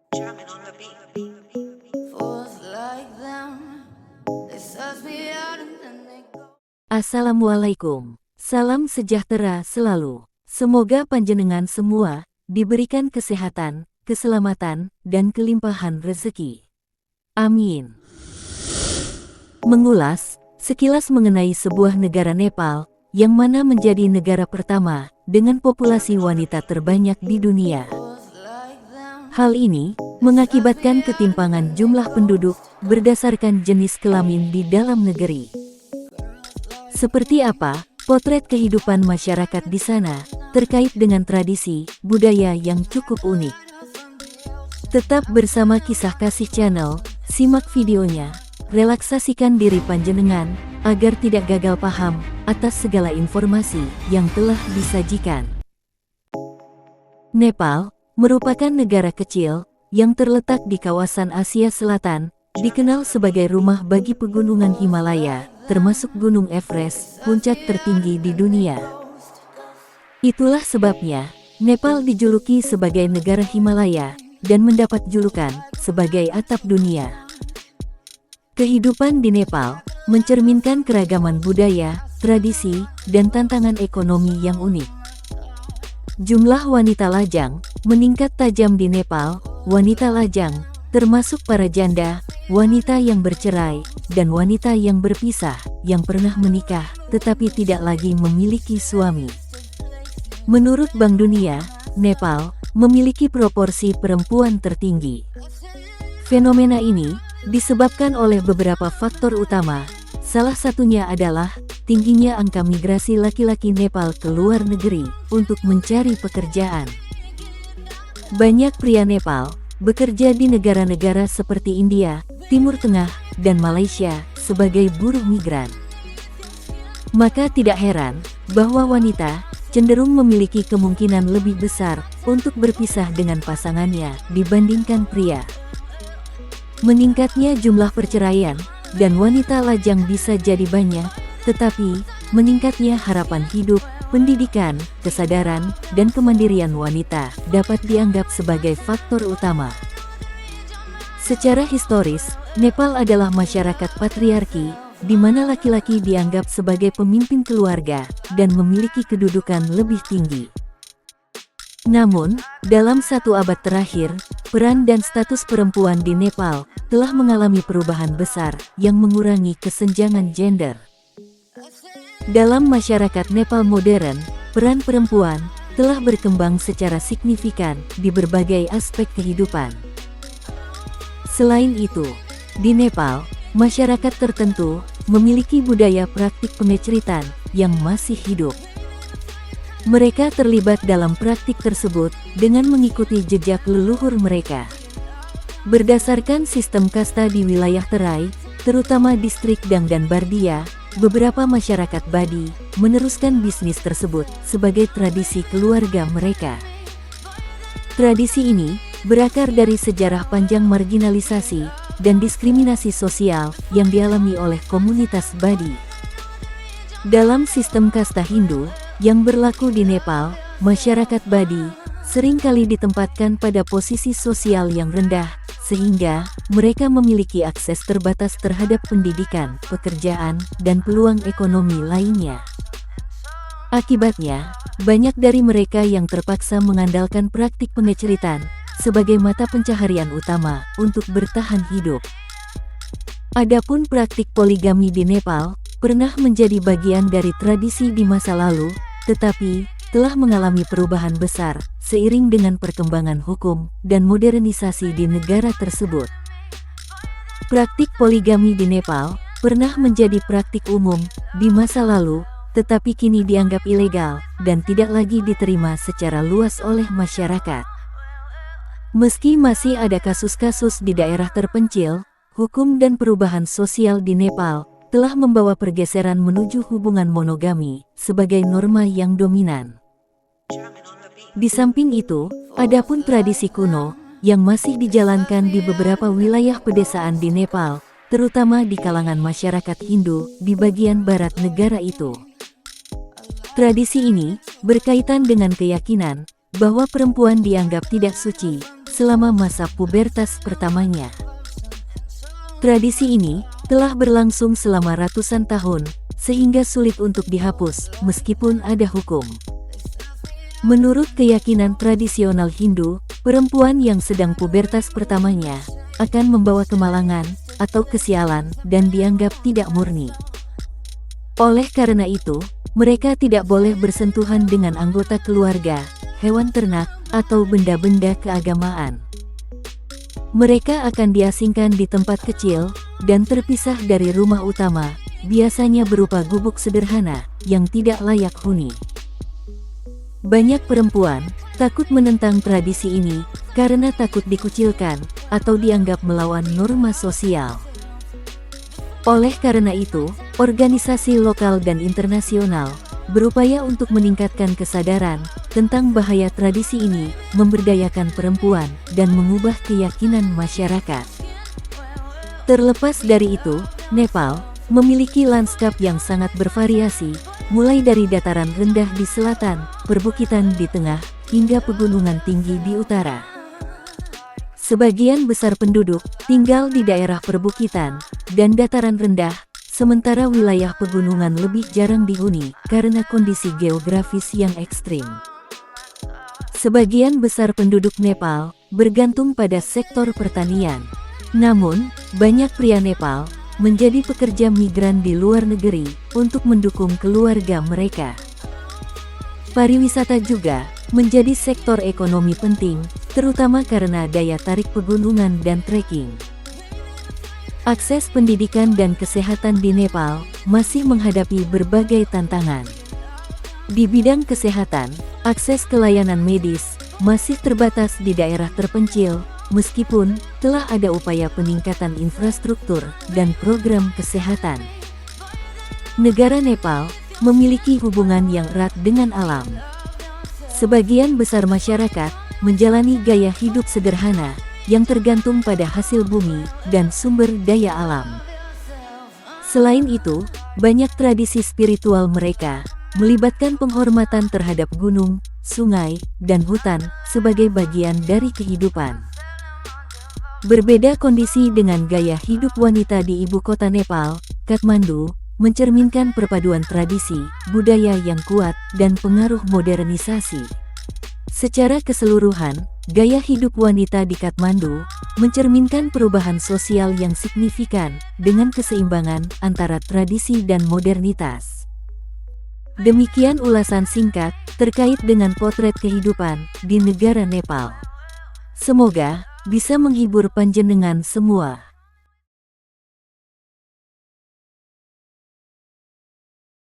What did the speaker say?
Drumming on the beat. Fools like them, they suss me out and then they go. Assalamualaikum. Salam sejahtera selalu. Semoga panjenengan semua diberikan kesehatan, keselamatan, dan kelimpahan rezeki. Amin. Mengulas sekilas mengenai sebuah negara Nepal, yang mana menjadi negara pertama dengan populasi wanita terbanyak di dunia. Hal ini mengakibatkan ketimpangan jumlah penduduk berdasarkan jenis kelamin di dalam negeri. Seperti apa potret kehidupan masyarakat di sana terkait dengan tradisi budaya yang cukup unik? Tetap bersama Kisah Kasih Channel, simak videonya, relaksasikan diri panjenengan agar tidak gagal paham atas segala informasi yang telah disajikan. Nepal merupakan negara kecil yang terletak di kawasan Asia Selatan, dikenal sebagai rumah bagi pegunungan Himalaya, termasuk Gunung Everest, puncak tertinggi di dunia. Itulah sebabnya Nepal dijuluki sebagai negara Himalaya dan mendapat julukan sebagai atap dunia. Kehidupan di Nepal mencerminkan keragaman budaya, tradisi, dan tantangan ekonomi yang unik. Jumlah wanita lajang meningkat tajam di Nepal. Wanita lajang termasuk para janda, wanita yang bercerai, dan wanita yang berpisah, yang pernah menikah tetapi tidak lagi memiliki suami. Menurut Bank Dunia, Nepal memiliki proporsi perempuan tertinggi. Fenomena ini disebabkan oleh beberapa faktor utama. Salah satunya adalah tingginya angka migrasi laki-laki Nepal ke luar negeri untuk mencari pekerjaan. Banyak pria Nepal bekerja di negara-negara seperti India, Timur Tengah, dan Malaysia sebagai buruh migran. Maka tidak heran bahwa wanita cenderung memiliki kemungkinan lebih besar untuk berpisah dengan pasangannya dibandingkan pria. Meningkatnya jumlah perceraian dan wanita lajang bisa jadi banyak, tetapi meningkatnya harapan hidup, pendidikan, kesadaran, dan kemandirian wanita dapat dianggap sebagai faktor utama. Secara historis, Nepal adalah masyarakat patriarki, di mana laki-laki dianggap sebagai pemimpin keluarga dan memiliki kedudukan lebih tinggi. Namun, dalam satu abad terakhir, peran dan status perempuan di Nepal telah mengalami perubahan besar yang mengurangi kesenjangan gender. Dalam masyarakat Nepal modern, peran perempuan telah berkembang secara signifikan di berbagai aspek kehidupan. Selain itu, di Nepal, masyarakat tertentu memiliki budaya praktik pengeceritan yang masih hidup. Mereka terlibat dalam praktik tersebut dengan mengikuti jejak leluhur mereka. Berdasarkan sistem kasta di wilayah Terai, terutama distrik Dang dan Bardia, beberapa masyarakat Badi meneruskan bisnis tersebut sebagai tradisi keluarga mereka. Tradisi ini berakar dari sejarah panjang marginalisasi dan diskriminasi sosial yang dialami oleh komunitas Badi. Dalam sistem kasta Hindu yang berlaku di Nepal, masyarakat Badi seringkali ditempatkan pada posisi sosial yang rendah, sehingga mereka memiliki akses terbatas terhadap pendidikan, pekerjaan, dan peluang ekonomi lainnya. Akibatnya, banyak dari mereka yang terpaksa mengandalkan praktik pengeceritan sebagai mata pencaharian utama untuk bertahan hidup. Adapun praktik poligami di Nepal pernah menjadi bagian dari tradisi di masa lalu, tetapi telah mengalami perubahan besar seiring dengan perkembangan hukum dan modernisasi di negara tersebut. Praktik poligami di Nepal pernah menjadi praktik umum di masa lalu, tetapi kini dianggap ilegal dan tidak lagi diterima secara luas oleh masyarakat. Meski masih ada kasus-kasus di daerah terpencil, hukum dan perubahan sosial di Nepal telah membawa pergeseran menuju hubungan monogami sebagai norma yang dominan. Di samping itu, adapun tradisi kuno yang masih dijalankan di beberapa wilayah pedesaan di Nepal, terutama di kalangan masyarakat Hindu di bagian barat negara itu. Tradisi ini berkaitan dengan keyakinan bahwa perempuan dianggap tidak suci selama masa pubertas pertamanya. Tradisi ini telah berlangsung selama ratusan tahun, sehingga sulit untuk dihapus meskipun ada hukum. Menurut keyakinan tradisional Hindu, perempuan yang sedang pubertas pertamanya akan membawa kemalangan atau kesialan dan dianggap tidak murni. Oleh karena itu, mereka tidak boleh bersentuhan dengan anggota keluarga, hewan ternak, atau benda-benda keagamaan. Mereka akan diasingkan di tempat kecil dan terpisah dari rumah utama, biasanya berupa gubuk sederhana yang tidak layak huni. Banyak perempuan takut menentang tradisi ini karena takut dikucilkan atau dianggap melawan norma sosial. Oleh karena itu, organisasi lokal dan internasional berupaya untuk meningkatkan kesadaran tentang bahaya tradisi ini, memberdayakan perempuan, dan mengubah keyakinan masyarakat. Terlepas dari itu, Nepal memiliki lanskap yang sangat bervariasi, mulai dari dataran rendah di selatan, perbukitan di tengah, hingga pegunungan tinggi di utara. Sebagian besar penduduk tinggal di daerah perbukitan dan dataran rendah, sementara wilayah pegunungan lebih jarang dihuni karena kondisi geografis yang ekstrim. Sebagian besar penduduk Nepal bergantung pada sektor pertanian. Namun, banyak pria Nepal menjadi pekerja migran di luar negeri untuk mendukung keluarga mereka. Pariwisata juga menjadi sektor ekonomi penting, terutama karena daya tarik pegunungan dan trekking. Akses pendidikan dan kesehatan di Nepal masih menghadapi berbagai tantangan. Di bidang kesehatan, akses ke layanan medis masih terbatas di daerah terpencil, meskipun telah ada upaya peningkatan infrastruktur dan program kesehatan. Negara Nepal memiliki hubungan yang erat dengan alam. Sebagian besar masyarakat menjalani gaya hidup sederhana yang tergantung pada hasil bumi dan sumber daya alam. Selain itu, banyak tradisi spiritual mereka melibatkan penghormatan terhadap gunung, sungai, dan hutan sebagai bagian dari kehidupan. Berbeda kondisi dengan gaya hidup wanita di ibu kota Nepal, Kathmandu, mencerminkan perpaduan tradisi, budaya yang kuat, dan pengaruh modernisasi. Secara keseluruhan, gaya hidup wanita di Kathmandu mencerminkan perubahan sosial yang signifikan dengan keseimbangan antara tradisi dan modernitas. Demikian ulasan singkat terkait dengan potret kehidupan di negara Nepal. Semoga bisa menghibur panjenengan semua.